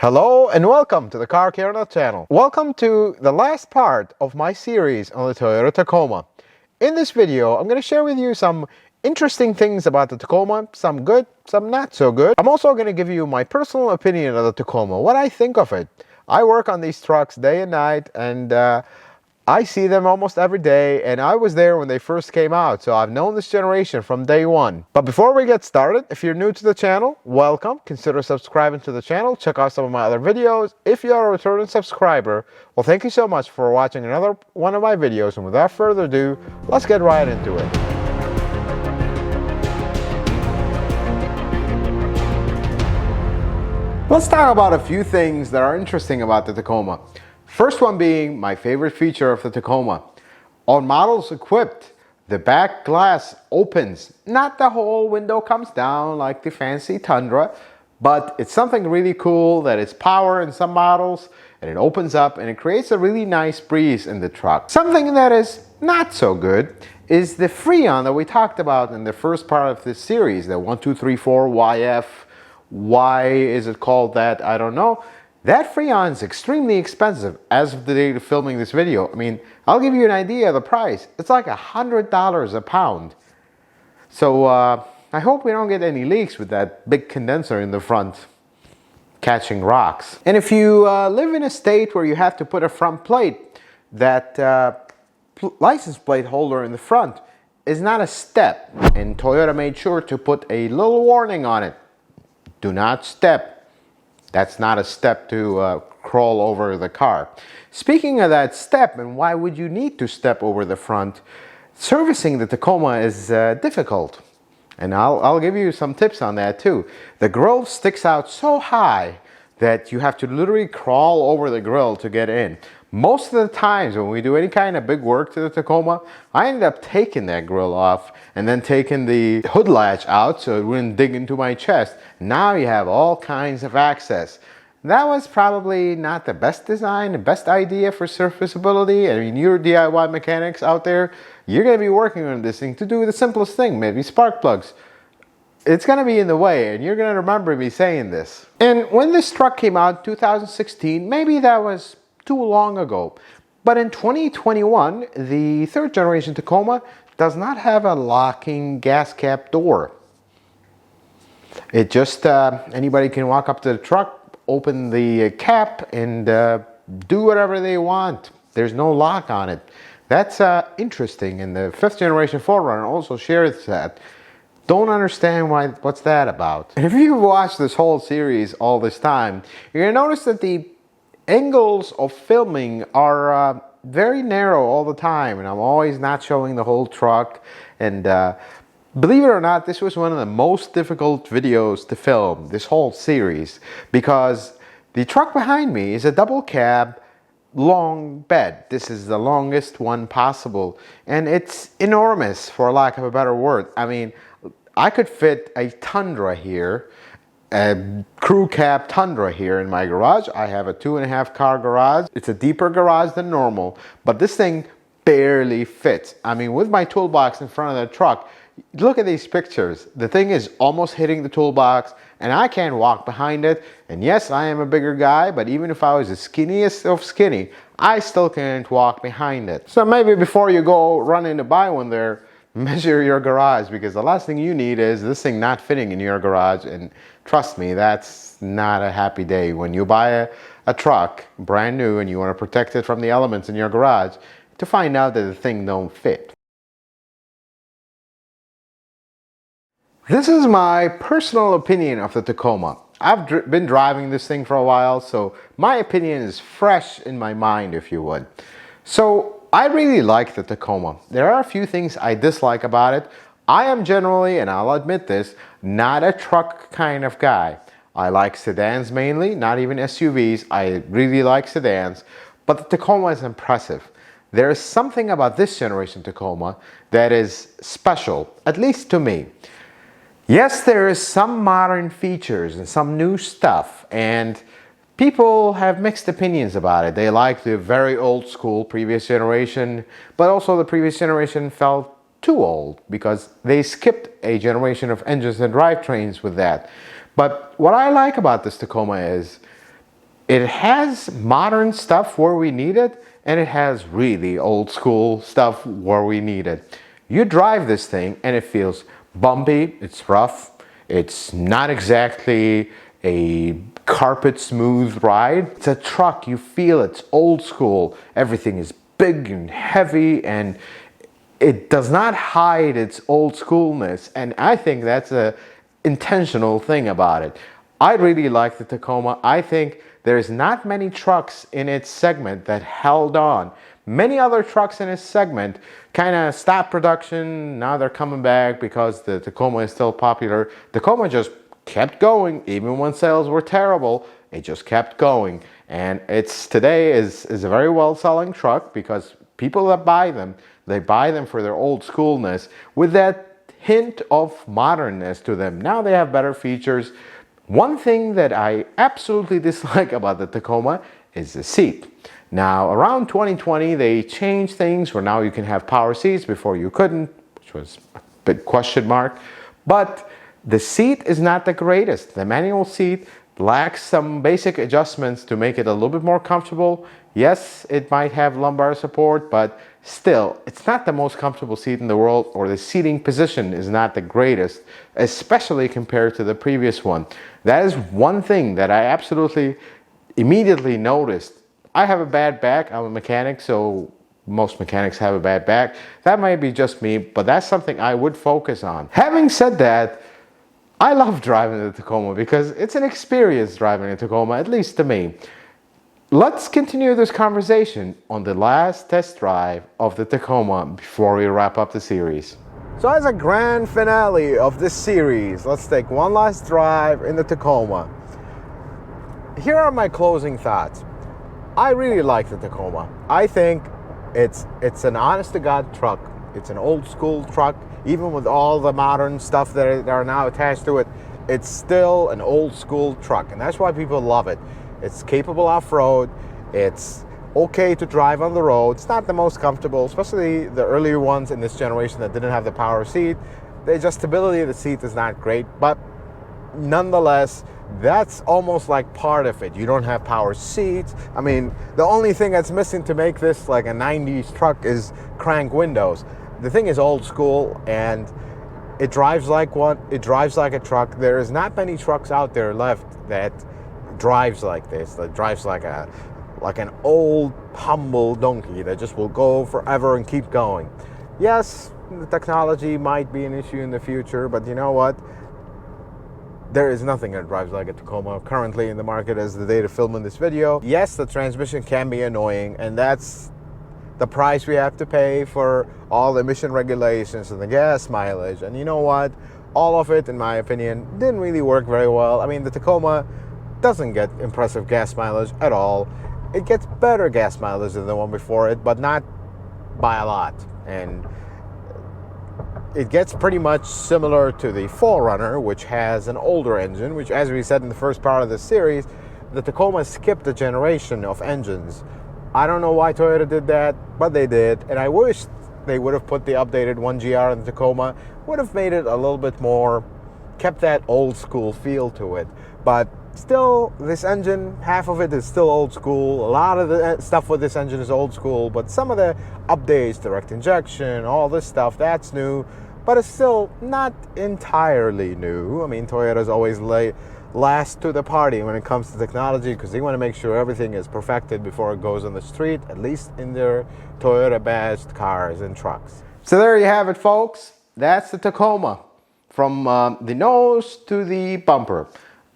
Hello and welcome to the Car Care Nut channel. Welcome to the last part of my series on the Toyota Tacoma. In this video, I'm going to share with you some interesting things about the Tacoma, some good, some not so good. I'm also going to give you my personal opinion of the Tacoma, what I think of it. I work on these trucks day and night, and I see them almost every day, and I was there when they first came out, so I've known this generation from day one. But before we get started, if you're new to the channel, welcome. Consider subscribing to the channel. Check out some of my other videos. If you are a returning subscriber, well, thank you so much for watching another one of my videos, and without further ado, let's get right into it. Let's talk about a few things that are interesting about the Tacoma. First one being my favorite feature of the Tacoma. On models equipped, the back glass opens. Not the whole window comes down like the fancy Tundra, but it's something really cool that it's power in some models, and it opens up and it creates a really nice breeze in the truck. Something that is not so good is the Freon that we talked about in the first part of this series, the 1234 YF. Why is it called that? I don't know. That Freon is extremely expensive as of the date of filming this video. I mean, I'll give you an idea of the price. It's like $100 a pound. So I hope we don't get any leaks with that big condenser in the front catching rocks. And if you live in a state where you have to put a front plate, that license plate holder in the front is not a step. And Toyota made sure to put a little warning on it. Do not step. That's not a step to crawl over the car. Speaking of that step, and why would you need to step over the front, servicing the Tacoma is difficult. And I'll give you some tips on that too. The grill sticks out so high that you have to literally crawl over the grill to get in. Most of the times when we do any kind of big work to the Tacoma, I ended up taking that grill off and then taking the hood latch out so it wouldn't dig into my chest. Now you have all kinds of access. That was probably not the best design, the best idea for serviceability. I mean, you're DIY mechanics out there, you're going to be working on this thing to do the simplest thing, maybe spark plugs. It's going to be in the way, and you're going to remember me saying this. And when this truck came out, 2016, maybe that was too long ago. But in 2021, the third generation Tacoma does not have a locking gas cap door. It just, anybody can walk up to the truck, open the cap, and do whatever they want. There's no lock on it. That's interesting, and the fifth generation 4runner also shares that. Don't understand what's that about. And if you've watched this whole series all this time, you're gonna notice that the angles of filming are very narrow all the time, and I'm always not showing the whole truck. And believe it or not, this was one of the most difficult videos to film, this whole series, because the truck behind me is a double cab long bed. This is the longest one possible, and it's enormous, for lack of a better word. I mean, I could fit a Tundra here, a crew cab Tundra here in my garage. I have a 2.5 car garage. It's a deeper garage than normal, but this thing barely fits. I mean, with my toolbox in front of the truck, look at these pictures. The thing is almost hitting the toolbox, and I can't walk behind it. And yes, I am a bigger guy, but even if I was the skinniest of skinny, I still can't walk behind it. So maybe before you go running to buy one there, measure your garage, because the last thing you need is this thing not fitting in your garage. And trust me, that's not a happy day when you buy a truck brand new and you want to protect it from the elements in your garage, to find out that the thing don't fit. This is my personal opinion of the Tacoma. I've been driving this thing for a while, so my opinion is fresh in my mind, if you would. So I really like the Tacoma. There are a few things I dislike about it. I am generally, and I'll admit this, not a truck kind of guy. I like sedans mainly, not even SUVs. I really like sedans, but the Tacoma is impressive. There is something about this generation Tacoma that is special, at least to me. Yes, there is some modern features and some new stuff, and people have mixed opinions about it. They like the very old school previous generation, but also the previous generation felt too old because they skipped a generation of engines and drivetrains with that. But what I like about this Tacoma is It has modern stuff where we need it, and it has really old school stuff where we need it. You drive this thing and it feels bumpy, it's rough, it's not exactly a carpet smooth ride. It's a truck, you feel it's old school, everything is big and heavy, and it does not hide its old schoolness, and I think that's a intentional thing about it. I really like the Tacoma. I think there's not many trucks in its segment that held on. Many other trucks in its segment kind of stopped production. Now they're coming back because the Tacoma is still popular. Tacoma just kept going even when sales were terrible. It just kept going, and it's today is a very well selling truck because people that buy them, they buy them for their old schoolness with that hint of modernness to them. Now they have better features. One thing that I absolutely dislike about the Tacoma is the seat. Now around 2020 they changed things where now you can have power seats. Before you couldn't, which was a big question mark. But the seat is not the greatest. The manual seat lacks some basic adjustments to make it a little bit more comfortable. Yes, it might have lumbar support, but still, it's not the most comfortable seat in the world, or the seating position is not the greatest, especially compared to the previous one. That is one thing that I absolutely immediately noticed. I have a bad back. I'm a mechanic, so most mechanics have a bad back. That might be just me, but that's something I would focus on. Having said that, I love driving the Tacoma because it's an experience driving a Tacoma, at least to me. Let's continue this conversation on the last test drive of the Tacoma before we wrap up the series. So as a grand finale of this series, let's take one last drive in the Tacoma. Here are my closing thoughts. I really like the Tacoma. I think it's an honest-to-God truck. It's an old-school truck. Even with all the modern stuff that are now attached to it, it's still an old-school truck, and that's why people love it. It's capable off-road. It's okay to drive on the road. It's not the most comfortable, especially the earlier ones in this generation that didn't have the power seat. The adjustability of the seat is not great, but nonetheless, that's almost like part of it. You don't have power seats. I mean, the only thing that's missing to make this like a 90s truck is crank windows. The thing is old school, and it drives like one. It drives like a truck. There is not many trucks out there left that drives like this, that drives like an old humble donkey that just will go forever and keep going. Yes, the technology might be an issue in the future, but you know what? There is nothing that drives like a Tacoma currently in the market as the day to film this video. Yes, the transmission can be annoying, and that's the price we have to pay for all the emission regulations and the gas mileage. And you know what? All of it, in my opinion, didn't really work very well. I mean, the Tacoma doesn't get impressive gas mileage at all. It gets better gas mileage than the one before it, but not by a lot. And it gets pretty much similar to the 4runner, which has an older engine, which, as we said in the first part of this series, the Tacoma skipped a generation of engines. I don't know why Toyota did that, but they did, and I wish they would have put the updated 1GR in the Tacoma. Would have made it a little bit more, kept that old school feel to it. But still, this engine, half of it is still old school. A lot of the stuff with this engine is old school, but some of the updates, direct injection, all this stuff, that's new, but it's still not entirely new. I mean, Toyota's always last to the party when it comes to technology because they want to make sure everything is perfected before it goes on the street, at least in their Toyota badged cars and trucks. So there you have it, folks. That's the Tacoma, from the nose to the bumper.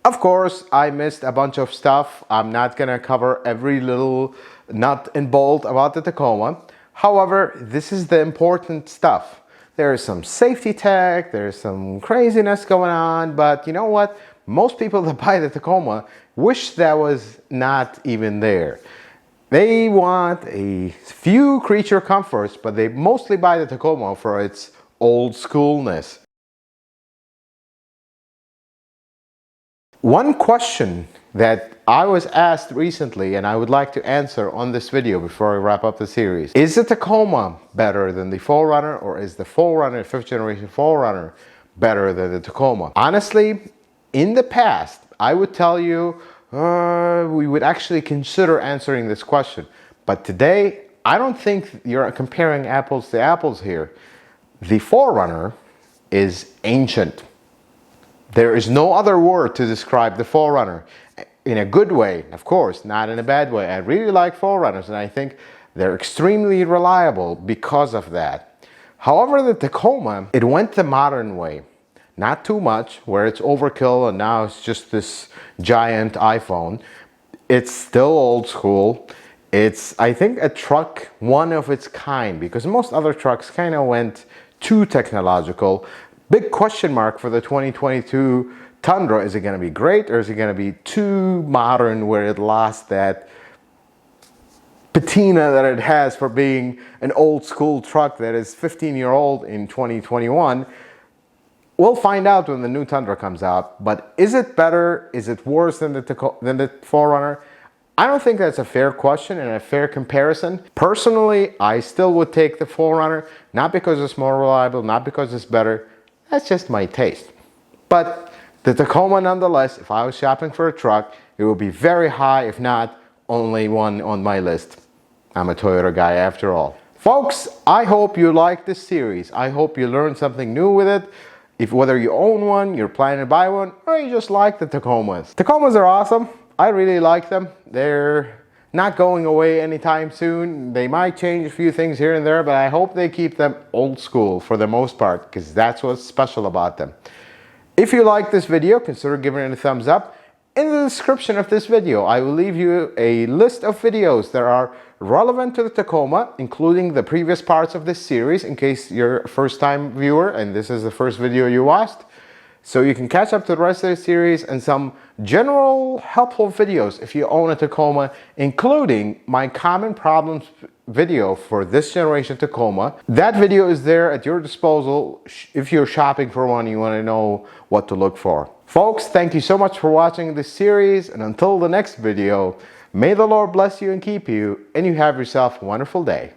Of course, I missed a bunch of stuff. I'm not gonna cover every little nut and bolt about the Tacoma. However, this is the important stuff. There is some safety tech, there's some craziness going on, but you know what? Most people that buy the Tacoma wish that was not even there. They want a few creature comforts, but they mostly buy the Tacoma for its old schoolness. One question that I was asked recently, and I would like to answer on this video before I wrap up the series. Is the Tacoma better than the 4runner, or is the 4runner, 5th generation 4runner, better than the Tacoma? Honestly, in the past, I would tell you we would actually consider answering this question. But today, I don't think you're comparing apples to apples here. The 4runner is ancient. There is no other word to describe the 4runner. In a good way, of course, not in a bad way. I really like 4runners, and I think they're extremely reliable because of that. However, the Tacoma, it went the modern way. Not too much, where it's overkill and now it's just this giant iPhone. It's still old school. It's, I think, a truck, one of its kind, because most other trucks kind of went too technological. Big question mark for the 2022 Tundra. Is it going to be great, or is it going to be too modern where it lost that patina that it has for being an old school truck that is 15-year-old in 2021? We'll find out when the new Tundra comes out, but is it better? Is it worse than the 4runner? I don't think that's a fair question and a fair comparison. Personally, I still would take the 4runner, not because it's more reliable, not because it's better. That's just my taste. But the Tacoma, nonetheless, if I was shopping for a truck, it would be very high, if not only one on my list. I'm a Toyota guy after all. Folks, I hope you like this series. I hope you learned something new with it. Whether you own one, you're planning to buy one, or you just like the Tacomas. Tacomas are awesome. I really like them. They're not going away anytime soon. They might change a few things here and there, but I hope they keep them old school for the most part, because that's what's special about them. If you like this video, consider giving it a thumbs up. In the description of this video, I will leave you a list of videos that are relevant to the Tacoma, including the previous parts of this series, in case you're a first-time viewer and this is the first video you watched. So you can catch up to the rest of the series and some general helpful videos if you own a Tacoma, including my common problems video for this generation Tacoma. That video is there at your disposal if you're shopping for one and you want to know what to look for. Folks, thank you so much for watching this series, and until the next video, may the Lord bless you and keep you, and you have yourself a wonderful day.